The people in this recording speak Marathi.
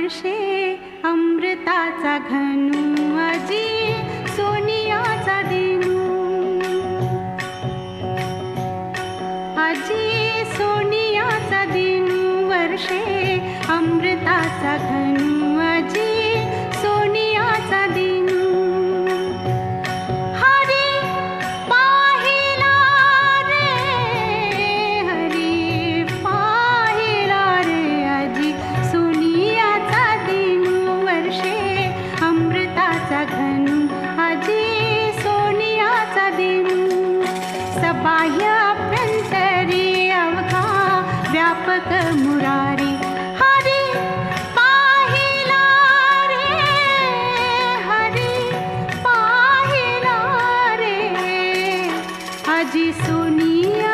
वर्षे अमृताचा घनू आजी सोनियाचा दिनू आजी सोनियाचा दिनू वर्षे अमृताचा घनू आजी सोनियाचा दिनू हरी पाहिला रे आजी सोनियाचा दिनू वर्षे अमृताचा घनू आजी सोनियाचा दिनू सबाह्य अभ्यंतरी अवघा व्यापक मुरारी